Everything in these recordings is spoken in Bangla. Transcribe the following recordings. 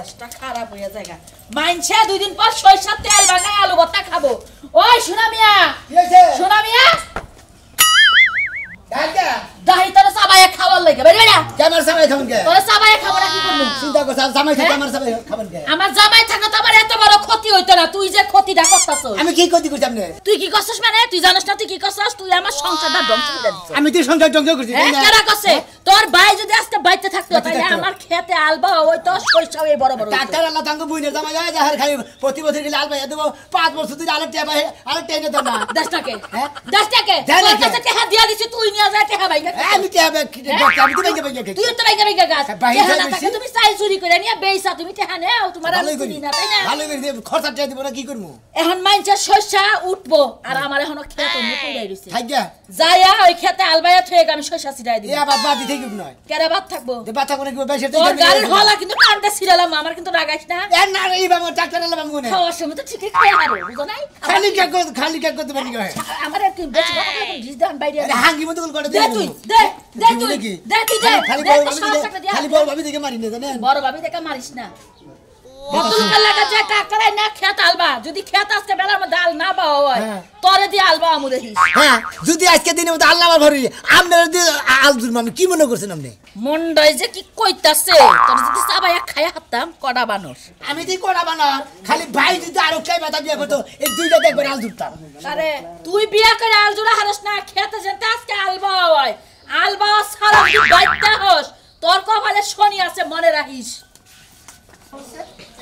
মেজাজটা খারাপ হয়ে যায় মাইনছে 2 দিন পর সরষের তেল বানায় আলু ভর্তা খাবো ওই সোনা মিয়া কি হইছে সোনা মিয়া দাদা দাহি তোর সাবায়ে খাবার লাগে বেরে বেরা ক্যামেরা সামনে খাবেন কে তোর সাবায়ে খাবার কি করব চিন্তা করছ জামাই থেকে ক্যামেরা সামনে খাবেন কে আমার জামাই থাকা তো আমার এত বড় ক্ষতি হইতো না তুই যে ক্ষতিটা করছস আমি কি ক্ষতি করছি আপনি তুই কি করছস মানে তুই জানিস না তুই কি করছস তুই আমার সংসারটা ধ্বংস করে দিছস আমি তুই সংসার ধ্বংস করছি কেডা করছে তোর ভাই যদি আজকে বাইতে থাকতো তাহলে আমার খেতে আলবা ওই তো সরষা এই বড় বড় ডাক্তার আল্লাহ তাঙ্গ বুইনে জামাই যায় যাহার খালি প্রতি বছর গেলে আলবা দেব 5 বছর তুই আরেক টেবা আরেক টেনে দাও না 10 টাকা হ্যাঁ 10 টাকা তোর কাছে টাকা দিয়া দিছি তুই নিয়ে যা টাকা ভাই আমি টেবা আমি তো ভাইকে ভাইকে তুই তো ভাইকে গাছ টাকা না থাকে তুমি চাই চুরি করে নিয়ে বেইছা তুমি টাকা নাও তোমার আমি চিনি না তাই না ভালো করে খরচা টাকা দিব না কি করব এখন মাইনছে সরষা উঠবো আর আমার এখনো খেতে মুকুই রইছে থাইগা যায়া ওই খেতে আলবায়া থেকে আমি সরষা ছিটাই দিই এ আবার বাদি থেকে নয় কেরা বাদ থাকবো যে বাতা কোনে কি বেশি তোর গাড়ির হলা কিন্তু কানটা ছিড়ালাম আমার কিন্তু রাগাইস না এ না এই বাবা ডাক্তার আল্লাহ বামু না খাওয়ার সময় তো ঠিকই খাই হারো বুঝো নাই খালি কে করতে পারি না আমার একটু বেশি কথা বলে জিস দান বাইরে আরে হাঙ্গি মতো করে দে তুই দে তুই দে খালি বড় ভাবি দেখে মারি না জানেন বড় ভাবি দেখে মারিস না বতুল লাগা যে টাকারাই না খেত আলবা যদি খেত আজকে বেলার মধ্যে আল না পাওয়া হয় তোরে দিয়ে আলবা আমু দেখিস হ্যাঁ যদি আজকে দিনের মধ্যে আল্লাহ আমার ভরি আপনারা আলদুর আমি কি মনে করছেন আপনি মন্ডই যে কি কইতাছে তোর যদি সাবাই খায়া হাততাম কড়া বানর আমি তুই কোড়া বানার খালি ভাই যদি আরো খাই মাথা বিয়া করতো এই দুইটা দেখবে আল দুটাম আরে তুই বিয়া করে আল জোড়া হারস না খেতে যেতে আজকে আলবা হয় আলবা সারা তুই বাইতে হস তোর কপালে শনি আছে মনে রাখিস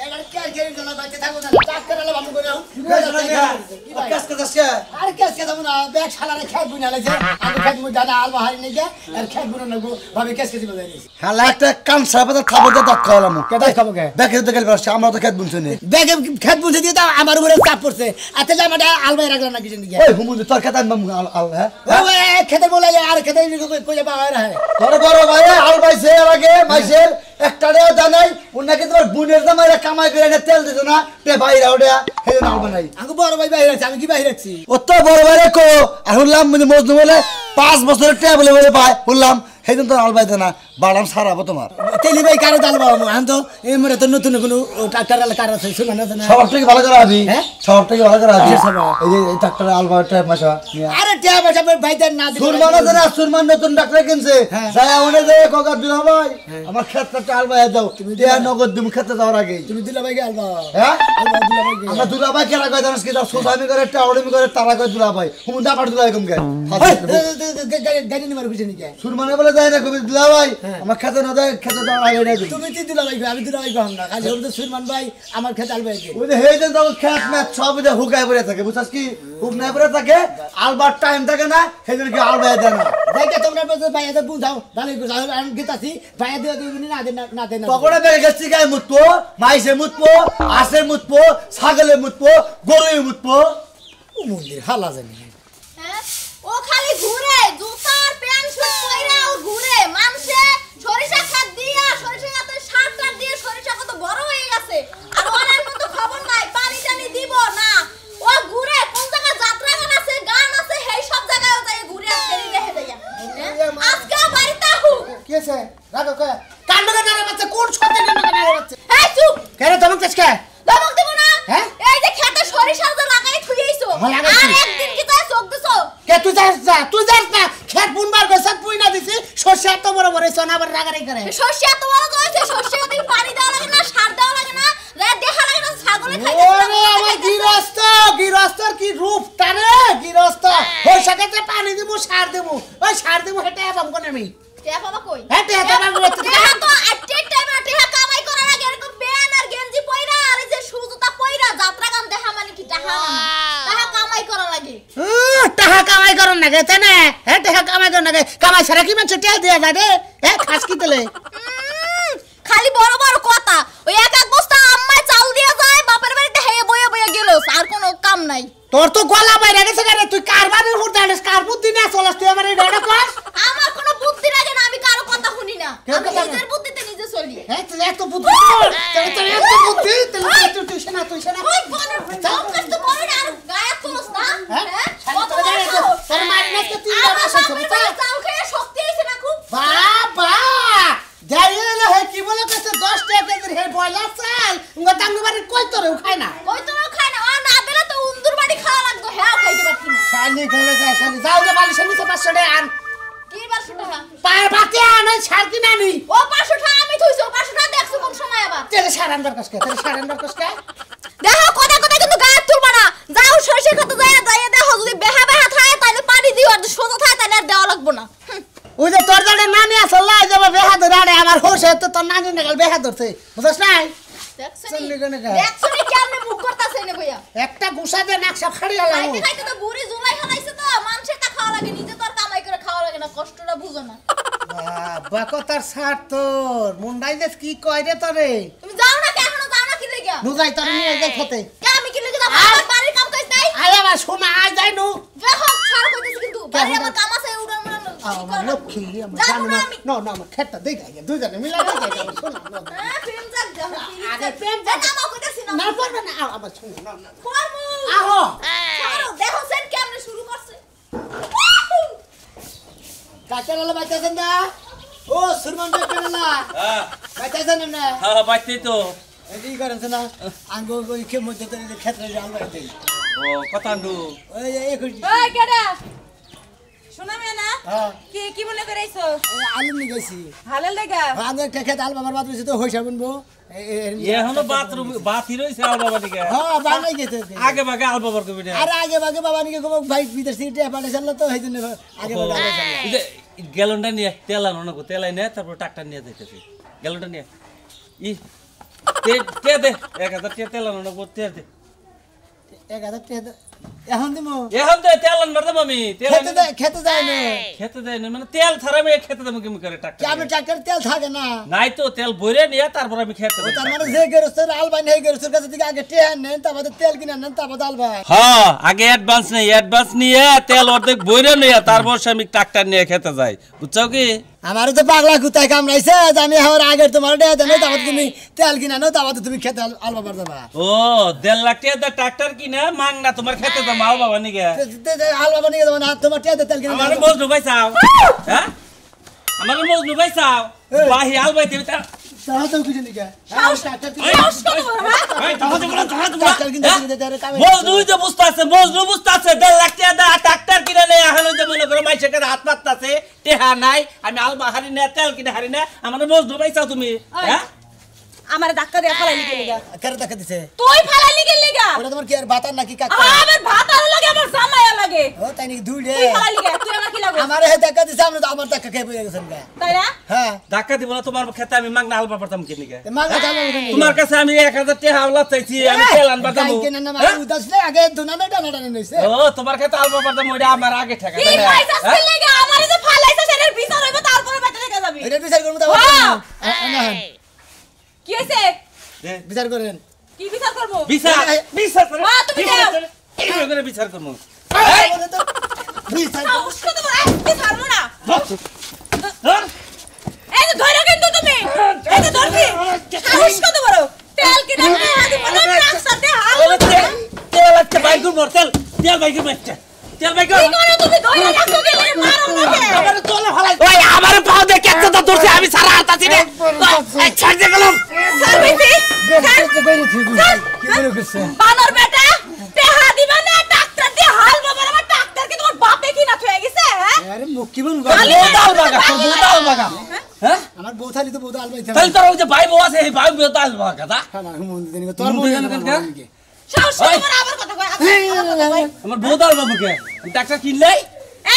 এবার কে গেল না বাইতে থাকো না ডাক্তার আল্লাহ বামু করে কাজ কাজ আর কে যাবো না ব্যাগ শালারে খেত বুনা লাগছে আমি খেত মুই দাদা আলবা হারি নাই গে আর খেত বুনা লাগবো ভাবে কেস কেজি বাজাই নিছি হালা একটা কান সাপাতে খাবো দা দাক খাওয়ালাম কেদাই খাবো কে ব্যাকে তো গেল বসে আমরা তো খেত বুনছি নি ব্যাগে খেত বুনছে দিয়ে দাও আমার উপরে চাপ পড়ছে আতে যা আমাদের আলবাই রাখলাম না কিছু দিকে ওই হুমুল তোর খেত আনবাম আল হ্যাঁ ওই খেতে বলে আর খেতে কইলে বাবা রে তোর বড় ভাই আল বাইছে এর আগে মাইছের একটাও জানাই উনাকে তোর বুনের জামাইরা কামাই করে এনে তেল দিছ না তে ভাইরা ওটা হেন আল বানাই আমি বড় ভাই বাইরে আছে আমি কি বাইরে আছি ও তো বড় ভাইরে কো এখন লাম মজনু বলে 5 বছরের টেবলে বলে ভাই বললাম হেদিন তো আল বাইতে না বাড়াম সারাবো তোমার তেলি ভাই কারো দাল বাবা আমি তো এই মরে তো নতুন কোনো ডাক্তার আলা কার আছে শুনা না সবটাকে ভালো করে আবি হ্যাঁ সবটাকে ভালো করে আবি এই যে এই ডাক্তার আল বাইতে মাসা আরে টিয়া বাসা ভাই দেন না সুরমান আছে না সুরমান নতুন ডাক্তার কিনছে যায় ওনে যে কোকা দিলা ভাই আমার ক্ষেতটা আল বাইতে দাও তুমি দেয়া নগদ তুমি খেতে যাওয়ার আগে তুমি দিলা ভাই আলবা হ্যাঁ আলবা দিলা ভাই আমরা দুলা ভাই কেরা কয় জানিস কি দাও সোসামি করে টাউডমি করে তারা কয় দুলা ভাই হুম দা পাড় দুলা কম কে গাড়ি নিমার পিছনে নিকে সুরমানে বলে যায় না কবি দুলা ভাই আমার খেতে না যায় খেতে যাওয়ার আগে নাই তুমি কি দিলা ভাই আমি দিলা ভাই কম না কাজে ওদের সুরমান ভাই আমার খেতে আলবা এসে ওই যে হেই দেন তখন খেত ম্যাচ সব যে হুকায় পড়ে থাকে বুঝছস কি হুক না পড়ে থাকে আলবার টাইম থাকে না সেদিন কি আলবাই দেয় না ভাইকে তোমরা ভাইয়াদের বুঝাও ভালো করে আমি গেতাছি ভাইয়া দিয়ে দিবি না দেন না দেন তখনই বেড়ে গেছি গায়ে মুতবো মাইসে মুতবো আসে মুতবো ছাগলে মুতবো গরুয়ে মুতবো ও মন্দির হালা জানি হ্যাঁ ও খালি ঘুরে জুতার প্যান্ট শুট কইরা ও ঘুরে মানুষে সরিষা খাত দিয়া সরিষা খাতে সারটা দিয়ে সরিষা কত বড় হয়ে গেছে আর ওনার মতো খবর নাই পানি টানি দিব না ও ঘুরে কোন জায়গা যাত্রা গান আছে গান আছে সেই সব জায়গায় যাই ঘুরে আর ফেরি দেখে দেয়া আজকে বাড়িতে হুক কি আছে রাখো কে কান্ড কাটা বাচ্চা কোন ছতে কান্ড কাটা বাচ্চা এই চুপ কেন তোমাকে কে দমক দেব না হ্যাঁ এই যে খেতে সরিষা যে লাগাই থুইছো আর একদিন কি তাই চোখ দিছো কে তুই যাস না খেত বুনবার গছত পুই না দিছি সরষে এত বড় বড় হইছে না আবার রাগারাগি করে সরষে এত বড় হইছে সরষে ওদিকে পানি দেওয়া লাগে না সার দেওয়া লাগে না রে দেখা লাগে না ছাগলে খাইতে ওরে আমার গিরস্তর কি রূপ তারে গিরস্ত ওই সাথে পানি দিমু সার দিমু ওই সার দিমু হেটে আবাম কোন আমি টেয়া বাবা কই হেটে আবাম টেয়া তো আটটেক টাইমে টেয়া কামাই করার আগে এরকম প্যান আর গেঞ্জি পয়রা আর এই যে সুজুতা পয়রা যাত্রা গান দেখা মানে কি টাকা টাকা কামাই করা লাগে টাকা কামাই করন না গেছে না হ্যাঁ টাকা কামাই করন না কামাই সারা কি মানুষ টেল দিয়া যায় রে হ্যাঁ খাস কি তেলে খালি বড় বড় কথা ওই এক এক বস্তা আম্মাই চাল দিয়া যায় বাপের বাড়িতে হেয়ে বয়ে বয়ে গেল আর কোনো কাম নাই তোর তো গলা বাইরে গেছে রে তুই কারবারের উপর দাঁড়াস কার বুদ্ধি না চলাস তুই আমার এই রেডা কর আমার কোনো বুদ্ধি লাগে না আমি কারো কথা শুনি না আমি নিজের বুদ্ধিতে নিজে চলি হ্যাঁ তুই এত বুদ্ধি তুই এত বুদ্ধি তুই শোনা ওই বনের দাম কষ্ট করে না আর গায়ে তুলস না হ্যাঁ কত তোর মারিনা তো তুই চাল খেয়ে শক্তি হইছে না খুব বাবা যাইলে হে কি বলে কইছে 10 টাকা হে বয়লাছে আমগো টাঙ্গু বাড়ি কই তোরে খায় না কই তো খায় না না দিলে তো উন্দুর বাড়ি খাওয়া লাগতো হ্যাঁ খাইতে পারতি না শালি গলে যা শালি যাও যে বালিশের নিচে 500 টাকা আন কি 500 টাকা পার বাতে আনে ছাড় কি নানি ও 500 টাকা আমি থইছি ও 500 টাকা দেখছো কোন সময় আবার তেরে সারান্ডার কসকে দেখো কথা কথা কিন্তু গায়ে তুলবা না যাও সরষে কত যায় দেখো যদি বেহা বেহা থাকে তাহলে পানি দিও আর সোজা থাকে তাহলে আর দেওয়া লাগবে না ওই যে তোর জানে নানি আসল লাই যাবে বেহা ধরে আরে আমার হোশ তো তোর নানি নাগাল বেহা ধরছে বুঝছ নাই দেখছো নি কেমনে মুখ করতাছে নে কইয়া একটা গুসা দিয়ে নাকশা ফাড়িয়া লামু খাইতে খাইতে তো বুড়ি জুলাই খাইছে তো মানুষের তা খাওয়া লাগে নিজে তো আর কামাই করে খাওয়া লাগে না কষ্টটা বুঝো না বাবা কথার ছাড় তোর মুন্ডাই দেশ কি কয় রে তোরে তুমি যাও না কে এখনো যাও না কি লাগা নুজাই তোর নিয়ে যাই খেতে কে আমি কি লাগা আমার বাড়ির কাম কইছ নাই আয় আমার শোনা আয় যাই নু দেখো ছাড় কইতেছি কিন্তু বাড়ি আমার কাম আছে উড়ান উড়ান আমার লক্ষ্মী আমার জানো না না না আমার খেতটা দেই যাই দুজনে মিলা দেই যাই শোনা হ্যাঁ প্রেম জাগ যাও আগে প্রেম জাগ আমার কইতাছি না না পারবে না আমার শোনা না না ফরমু আহো ছাড়ো দেখো সেন কেমনে শুরু করছে কাটালা বাইতেছেন না ও সুরমান কাটালা হ্যাঁ বাইতেছেন না হ্যাঁ বাইতেই তো এই করেন না আঙ্গো কই কে মধ্যে তো ক্ষেত্রে জাল বাইতে ও কথান্ডু ওই একই ওই কেডা শোনা মে না হ্যাঁ কি কি মনে করাইছো আলু নিয়ে গেছি ভালো লাগা আগে একটা খেত আল বাবার বাদ হইছে তো হইসা বনবো এখনো বাথরুম বাথি রইছে আল বাবা দিকে হ্যাঁ বানাই গেছে আগে ভাগে আল বাবার কবি না আরে আগে ভাগে বাবা নিকে কব ভাই বিদেশ থেকে পাঠে চললো তো এই জন্য আগে ভাগে আগে চললো গ্যালনটা নিয়ে তেলানো না তেলাই নে তারপর ট্রাক্টর নিয়ে যাইতেছি গ্যালনটা নিয়ে ই তে দে 1000 টাকা তেলানো না তে দে 1000 টাকা এখন দিমু এখন তো তেলান মারতাম আমি খেতে যায় না খেতে দেয় না মানে তেল ছাড়া আমি খেতে দেবো কেমন করে কি ট্রাক্টর আমি ট্রাক্টর তেল থাকে না নাই তো তেল ভরে নিয়ে তারপর আমি খেতে ও দেবো তার মানে যে গেরস্তের আল বান এই গেরস্তের কাছে থেকে আগে টেহা নেন তারপরে তেল কিনে নেন তারপরে আল বান হ্যাঁ আগে অ্যাডভান্স নেই অ্যাডভান্স নিয়ে তেল অর্ধেক বইরে নিয়ে তারপর আমি ট্রাক্টর নিয়ে খেতে যাই বুঝছো কি আমারও তো পাগলা কুতায় কামড়াইছে যে আমি আমার আগের তোমার দেয়া দেন তারপরে তুমি তেল কিনে নাও তারপরে তুমি খেতে আল বাবার যাবা ও 1.5 লাখ টাকা ট্রাক্টর কিনে মাং না তোমার খেতে যাবো আল বাবা নিকে আল বাবা নিয়ে যাবো না তোমার টেয়া তেল কিনে আমার মজনু ভাই চাও হ্যাঁ আমার মজনু ভাই চাও বাহি আল ভাই তুমি তাহলে তো কিছু নিকে মজনু যে বুঝতাছে 1.5 লাখ টাকা ট্রাক্টর কিনে নেই এখন যে মনে করো মাইসের কাছে হাত পাততাছে টেহা নাই আমি আল বাহারি না তেল কিনে হারি না আমার মজনু ভাই চাও তুমি হ্যাঁ আমারে ধাক্কা দিয়ে ফালাইলি কে লাগা কারে দেখা দিছে তুই ফালাইলি কে লাগা ওটা তোমার কি আর বাতার নাকি কাকা আমার ভাত আর লাগে আমার জামাইয়া লাগে ও তাই নাকি দুই রে তুই ফালাইলি কে তুই আমার কি লাগো আমার হে দেখা দিছে আমরা তো আমার টাকা খেয়ে বইয়া গেছেন গা তাই না হ্যাঁ ধাক্কা দিব না তোমার খেতে আমি মাংনা আলবা পারতাম কি নিকে মা কথা বলবো তোমার কাছে আমি 1000 টাকা আওলা চাইছি আমি তেল আনবা দাও কেন না মানে উদাস লে আগে দুনা না টানা টানি নইছে ও তোমার কাছে আলবা পারতাম ওইটা আমার আগে ঠেকা কি পয়সা ছিল লাগা আমারে যে ফালাইছে সেটার বিচার হইব তারপরে বেটা রেখে যাবি এটা বিচার করব তো কি হইছে বিচার করেন কি বিচার করব বিচার বিচার করে মা, তুমি যাও। কি করে বিচার করব বিচার সাহস কত বড় তুই ছাড়বো না এই যে ধরে কিন্তু তুমি এই যে ধরবি সাহস কত বড় তেল কিনে আদি বলে রাস্তাতে হাল তেল একটা বাইক মর তেল তেল বাইক মারছে তেল বাইক কি করে তুমি ধরে রাখো গেলে মারো না আমার তোলে ফলাই ওই আমার পাও দে কেটে তো ধরছে আমি সারা হাতাছি রে এই ছাড় দে গেলাম সার্ভিসি কি বলে গেছে বানর বেটা তেহা দিবা না ডাক্তার দিয়ে হাল বাবার আমার ডাক্তার কি তোমার বাপে কি না হয়ে গেছে হ্যাঁ আরে মুখ কি বলবো বোতাল বাগা তোর বোতাল বাগা হ্যাঁ আমার বউ থালি তো বউ আল বাইতে তাহলে তোর ওই যে ভাই বউ আছে এই ভাই বোতাল বাগা দা খানা হুমুন দিন তোর বউ জানো কেন সাহস করে আবার কথা কয় আমার বোতাল বাবুকে ডাক্তার কিনলাই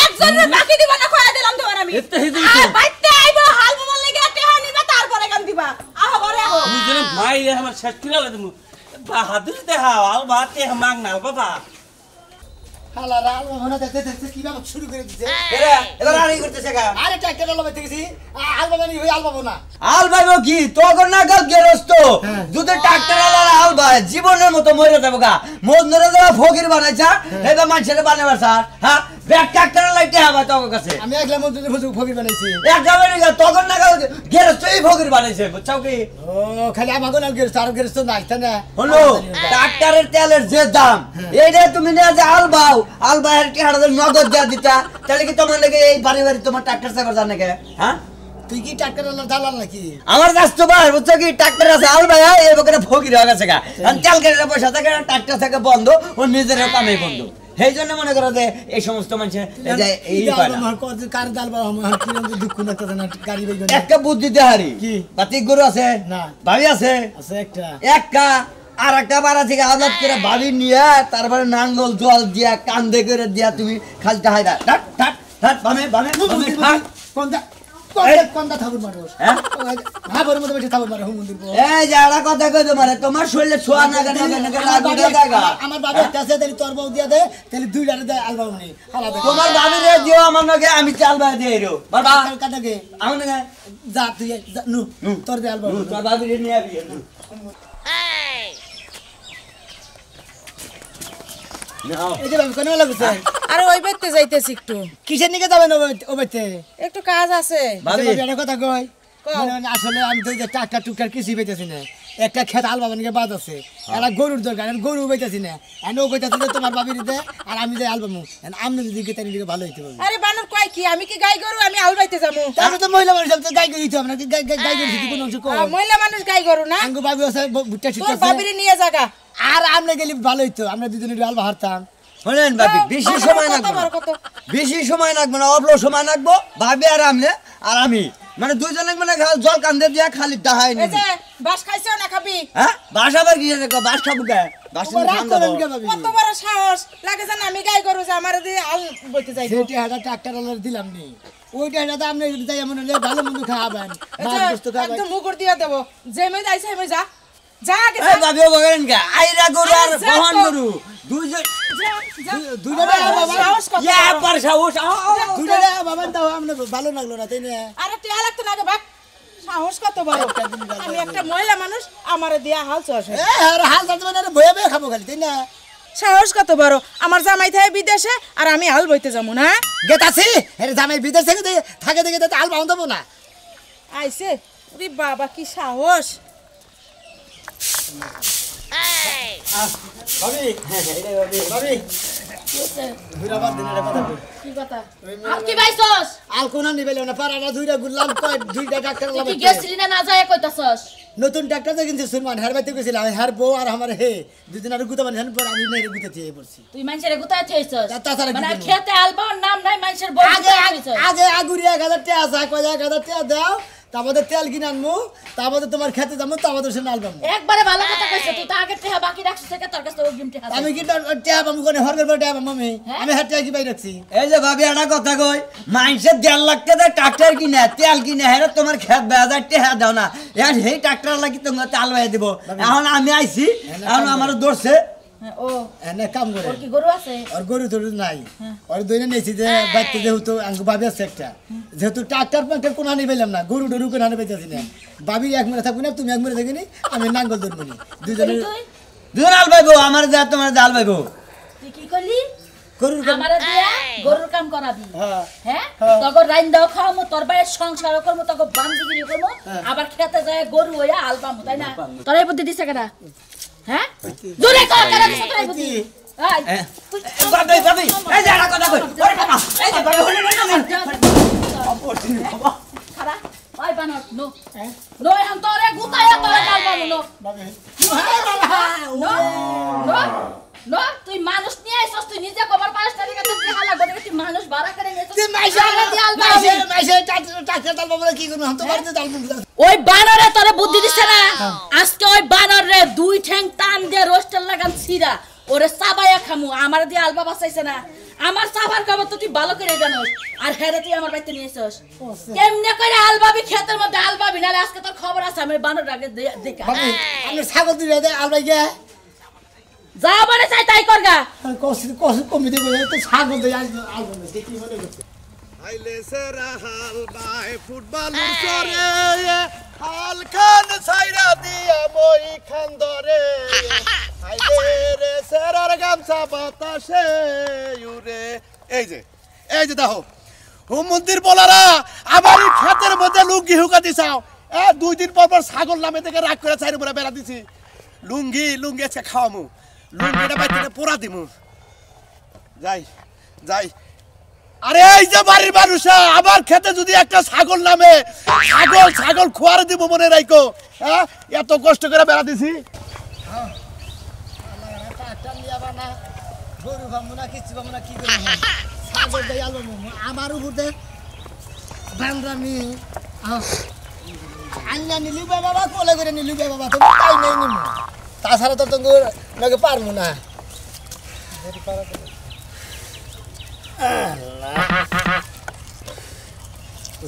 একজনের বাকি দিবা না কয়া দিলাম তোমার আমি এতে হেদি তো বাইতে আইবো হাল বাবার লাগি তেহা নিবা তারপরে গান দিবা আহ ঘরে আহ তুই যেন ভাই আমার শেষ করে তুমি বাহাদুর দেখা আল বাতে মাং না বাবা হালা রাল মনে দেখতে কি বাবা শুরু করে দিছে এরা এরা রানি করতেছে গা আরে ট্রাক্টর আল বাইতে গেছি আল বাবা নি হই আল বাবা না আল ভাইবো কি তোর না গাল গেরস্ত যদি ট্রাক্টর আলা আল ভাই জীবনের মতো মরে যাবো গা মজনুরে যাওয়া ফকির বানাইছা এটা মানুষের বানাবার স্যার হ্যাঁ ব্যাগ ট্রাক্টর লাইতে হবে তোর কাছে আমি একলা মজুরি ফকির বানাইছি এক যাবে না তোর না গাল গেরস্তই ফকির বানাইছে বুঝছাও কি ও খালি আমাগো না গেরস্ত আর গেরস্ত নাই তাই না হলো ট্রাক্টরের তেলের যে দাম এইটা তুমি না যে আল ভাইয়ের কি হাড়া নগদ দেয়া দিতা তাহলে কি তোমার লাগে এই বাড়ি বাড়ি তোমার ট্রাক্টর চালাবার জানে কে হ্যাঁ তুই কি ট্রাক্টর দালাল নাকি? আমার রাস্তা ভাই বুঝছো কি ট্রাক্টর আছে আল ভাই এই বকরে ফকির হয়ে গেছে গা আর তেল কেটে পয়সা থাকে ট্রাক্টর থেকে বন্ধ ও নিজের কামে বন্ধ সেই জন্য মনে করো যে এই সমস্ত মানুষের এই পায় না কার দাল বা আমার কি দুঃখ লাগতেছে না গাড়ি বাইক একটা বুদ্ধি দেহারি কি? বাতিক গরু আছে না। ভাবি আছে আছে একটা একটা আর একটা বাড়া থেকে আলাদ করে ভাবি নিয়ে তারপরে নাঙ্গল জল দিয়া কান্দে করে দিয়া তুমি খালটা হাইরা ঠাট ঠাট ঠাট বামে বামে বামে ঠাট কোনটা ঠাকুর মানুষ হ্যাঁ হ্যাঁ বড় মতো বেশি ঠাকুর মারে মন্দির এই যারা কথা কই তোমারে তোমার শরীরে ছোঁয়া না কেন লাগবে জায়গা আমার বাবা একটা আছে তাহলে তোর বউ দিয়া দে তাহলে দুই লারে দে আলবাম নেই আলাদা তোমার ভাবি রে দিও আমার নাকি আমি চাল বাই দিয়ে রো বাবা কাটাকে আমার নাকি যা তুই নু তোর দে আলবাম তোর ভাবি রে নিয়ে আবি নাও এই যে বাবা কোন লাগছে আরে ওই বাইতে যাইতেছি একটু কিসের নিকে যাবেন ও বাইতে একটু কাজ আছে ভাবি একটা কথা কই কও। মানে আসলে আমি তো যে টাকা টুকটার কিছুই পেতেছি না একটা খেত আলবাম নিকে বাদ আছে এরা গরুর দরকার আমি গরু পেতেছি না আমি ও পেতেছি না তোমার বাবির দিতে আর আমি যে আলবাম আমি যদি গেতে নিকে ভালো হইতে পারবো আরে বানর কয় কি আমি কি গাই গরু আমি আল বাইতে যাবো তাহলে তো মহিলা মানুষ তো গাই গরু দিতে হবে না গাই গরু দিতে কোনো অংশ কম মহিলা মানুষ গাই গরু না আঙ্গু বাবু আছে ভুট্টা তোর শিখতে বাবিরে নিয়ে জাগা আর আমরা গেলে ভালো হইতো আমরা দুজনে আলবা হারতাম শুনেন ভাবি বেশি সময় কত লাগবে বড় না কত বেশি সময় লাগবে না অল্প সময় লাগবো ভাবি আর আমনে আর আমি মানে দুইজনে মানে জল কান্দে দিয়া খালি ডাহাই এই নি যে বাস খাইছো না খাবি হ্যাঁ বাস আবার কি জানে বাস খাবো কে বাস নিয়ে রাগ ঠান্ডা করেন দাও। কে বাবি কত বড় সাহস লাগে জান আমি গাই গরু যে আমার দিয়ে আল বইতে যাইবো সেটি হাটা ট্রাক্টর আলার দিলাম নি ওইটা হাটা আপনি যাই এমন হলে ভালো মন্দ খাওয়াবেন এই মাছ যে, গোস্ত খাওয়াবেন একদম মুগুর দিয়ে দেবো যে মে যাইছে আমি যা যা আগে এই ভাবিও বলেন কে আইরা গরু আর আরে যা বহন তো। গরু দুইজন দুইটা বাবা সাহস কত ইয়া বড়। পার সাহস দুইটা বাবা দাও আমরা ভালো লাগলো না তাই না আরে টিয়া লাগতো না আগে ভাগ সাহস কত বড় আমি একটা মহিলা মানুষ আমার দিয়া হাল চষে এ আর হাল যাতে মানে বয়ে বয়ে খাবো খালি তাই না সাহস কত বড় আমার জামাই থাকে বিদেশে আর আমি হাল বইতে যাবো না গেতাছি আরে জামাই বিদেশ থেকে থাকে দেখে তো আল বাউন দেবো না আইছে ওরে বাবা কি সাহস ভাবি ভাবি ঘুরাবার দিনের কথা কই কি কথা আর কি বাইছস আল কোনা নিবেলে না পারাটা দুইটা গুল্লাম কয় দুইটা ডাক্তার তুই কি লাগাই গেছিলি না না যায় কইতাছস নতুন ডাক্তার যে কিনছে সুলমান হার বাইতে গেছিলাম হার বউ আর আমার হে দুদিন আর গুতা মানে পর আমি নেরে গুতে চেয়ে পড়ছি তুই মানুষের গুতায় থইছস তাছাড়া কি মানে করবো? খেতে আলবার নাম নাই মানুষের বউ আগে থইছস আগে আগুরি 1000 টাকা আছে কয় 1000 টাকা দাও তারপরে তেল কিনে আনমু তারপরে তোমার খেতে যাবো তারপরে সে আলবাম একবারে ভালো কথা কইছ তুই তো আগে টেহা বাকি রাখছিস থেকে তোর কাছে অগ্রিম টেহা আমি কি ট্যাব আমি কোনে হরগর বড় ট্যাব মামি আমি হাত টাকা কি বাই রাখছি এই যে ভাবি একটা কথা কই মাইসে 1.5 লাখ টাকা ট্রাক্টর কিনে তেল কিনে হেরে তোমার খেত 2000 টাকা দাও না এখন সেই ট্রাক্টর লাগি তোমার চাল বাই দিব এখন আমি আইছি এখন আমার দৌড়ছে ও এনে কাম করে ওর কি গরু আছে আর গরু টরু নাই আর দইনে নেছি যে বাইতে যেহেতু আঙ্গু ভাবি আছে একটা যেহেতু ট্রাক্টর পাক্টর কোনো আনি পেলাম না গরু টরু কোনো আনি পাইতেছি না ভাবি এক মেরে থাকবি না তুমি এক মেরে থাকিনি আমি নাঙ্গল ধরবো নি দুজনে তুই দুজন আল পাইবো আমার যা তোমার জাল পাইবো তুই কি করলি গরুর কাম আমারে দিয়া গরুর কাম করাবি হ্যাঁ হ্যাঁ তখন রাইন দাও খাওয়ামু তোর বাইরে সংসার করবো তখন বান্দিগিরি করবো আবার খেতে যায় গরু হইয়া আলবামু তাই না তোর এই বুদ্ধি দিছে কেডা হ্যাঁ জোরে কর কেডা দিছে তোর এই বুদ্ধি আই তুই ভাবি ভাবি এই যে একটা কথা কই ওরে বাবা এই যে ভাবি হলে না খারা ওই বানর নো নো এখন তোরে গুতায়া তোরে আলবামু নো ভাবি নো নো নো তুই মানুষ নিয়ে আইছস তুই নিজে কবার পাঁচ তারিখ কাছে দেখা লাগবে তুই মানুষ ভাড়া করে নিয়েছস তুই মাইশা দিয়ে আলবামু মাইশা ট্রাক্টর তাল বলে কি করব তো বাড়িতে তাল ওই বানরে তোরে বুদ্ধি দিছে না আজকে ওই বানরে দুই ঠ্যাং টান দিয়ে রোস্টার লাগান ছিড়া ওরে সাবায়া খামু আমার দিয়ে আলবা বাঁচাইছে না আমার সাবার খবর তো তুই ভালো করে জানোস আর হেরে তুই আমার বাড়িতে নিয়ে এসেছস কেমনে করে আলবাবি ক্ষেতের মধ্যে আলবাবি নালে আজকে তোর খবর আছে আমি বানর আগে দেখা ভাবি আপনি ছাগল দুই দে আলবাই গে যা বলে চাই তাই করগা কষ্ট কষ্ট কমি দেব তো ছাগল দে আলবাই কি মনে করছে আইলে সেরা হাল বাই ফুটবল চরে হাল খান সাইরা দিয়া মই খান ধরে আইলে রে সেরার গামছা বাতাসে ইউরে এই যে দেখো হুম মন্দির বলারা আমার এই ক্ষেতের মধ্যে লুঙ্গি হুকা দিছাও 2 দিন পর পর ছাগল নামে থেকে রাগ করে চাইরে পুরা বেড়া দিছি লুঙ্গি আজকে খাওয়ামু লুঙ্গিটা বাইতে পোড়া দিমু যাই আরে এই যে বাড়ির মানুষা আমার খেতে যদি একটা ছাগল নামে ছাগল খোয়ারে দিব মনে রাখো হ্যাঁ এত কষ্ট করে বেড়া দিছি ট্রাক্টর নিয়ে আবার না গরু পাবো না কিছু পাবো না কি করবো ছাগল দেয় আলো আমার উপর দে বান্দ্রামি আন্না নিলু বাবা কোলে করে নিলু বাবা তো তাই নেই নিমু তাছাড়া তো তোর নাকি পারবো না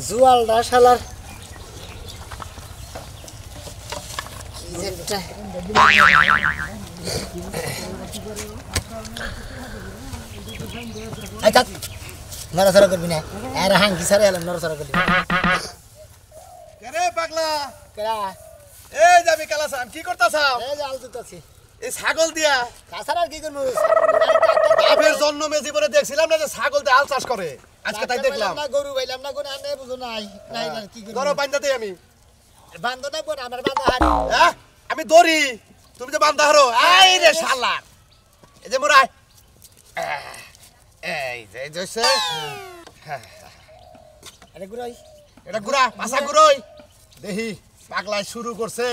জুয়ালটা শালার আচ্ছা নড়াচড়া করবি না আর হাঙ্কি সারে এলাম নড়াচড়া করবি রে পাগলা কেরা এই যে আমি কালাসাম কি করতাছাম এই যে আল দুতাছি এই ছাগল দিয়া তাছাড়া আর কি করবো বাপের জন্মে জীবনে দেখছিলাম না যে ছাগল দিয়ে আল চাষ করে আজকে তাই দেখলাম না গরু পাইলাম না কোনো আনে বুঝো নাই নাই না কি করবো ধরো বান্ধা দেই আমি বান্ধ না বোন আমার বান্ধা হারি হ্যাঁ আমি দড়ি তুমি যে বান্ধা হারো আই রে শালা এই যে মোরা এই যে জইছে আরে গুরাই এটা গুড়া পাশা গুড়ই দেখি পাগলাই শুরু করছে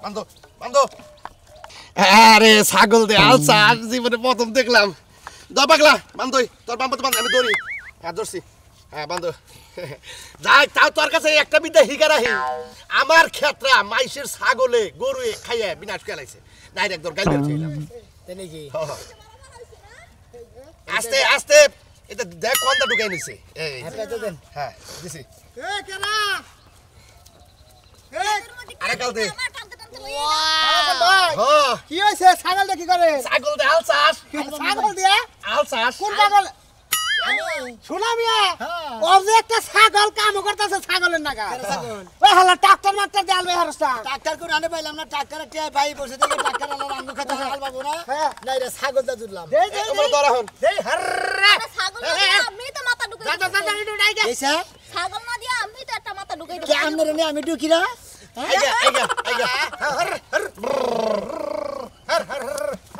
বান্ধো বান্ধো আরে ছাগল দে আলসা জীবনে প্রথম দেখলাম দ পাগলা বান্ধই তোর বান্ধব বান্ধ আমি দৌড়ি হ্যাঁ ধরছি হ্যাঁ বান্ধ যাই তাও তোর কাছে একটা বিদ্যা হিগা রাহি আমার ক্ষেত্রে মাইসের ছাগলে গরু খাইয়ে বিনাশ খেলাইছে ডাইরেক্ট তোর গাইল দিলাম তাই নাকি আস্তে আস্তে এটা দেখ কোনটা ঢুকাই নিছে এই হ্যাঁ তো দেন হ্যাঁ দিছি এ কেরা আরে কাল দে আমার টানতে টানতে লইয়া না। ভাই হ্যাঁ কি হইছে ছাগলটা কি করে ছাগল দে আল চাষ ছাগল দিয়া আল চাষ কোন ছাগল শোনা মিয়া ওর যে একটা ছাগল কাম করতেছে ছাগলের নাগা ওই হালা ট্রাক্টর মারতে দেয়াল ভাই হারস্তা ট্রাক্টর করে আনে পাইলাম না ট্রাক্টর কে ভাই বসে দেখি ট্রাক্টর আলো রাঙ্গু খেতে হাল পাবো না নাই রে ছাগলটা জুড়লাম তোমরা ধরা হন এই হররা আরে ছাগল না দিয়া আমি তো মাথা ঢুকাই দিছি। এইসা ছাগল না দিয়া আমি তো একটা মাথা ঢুকাই কে দিছি। আমনে রে আমি ঢুকিরা আইগা আইগা আইগা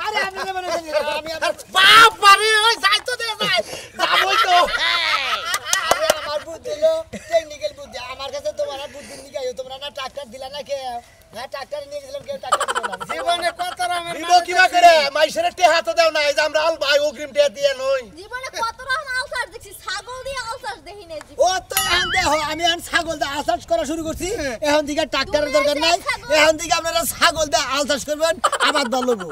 আরে আমি রে মনে আমি বাপ বাড়ি ওই যাই তো দে ভাই যাবই তো আরে আমার বুদ্ধি হলো টেকনিক্যাল বুদ্ধি আমার কাছে তোমার বুদ্ধি নিগাইও তোমরা না ট্রাক্টর দিলা না কে না ট্রাক্টর নিয়ে গেছিলাম কেউ ট্রাক্টর দিল না জীবনে কত রকমের দিব কিবা করে মাইসের টেহা তো দাও না এই যে আমরা আল ভাই অগ্রিম টেহা দিয়ে নই জীবনে কত রকম আলসার দেখছি ছাগল দিয়ে আলসার দেখি নাই ও তো এখন দেখো আমি এখন ছাগল দিয়ে আল চাষ করা শুরু করছি এখন দিকে ট্রাক্টরের দরকার নাই এখন দিকে আপনারা ছাগল দিয়ে আল চাষ করবেন আবার দলবো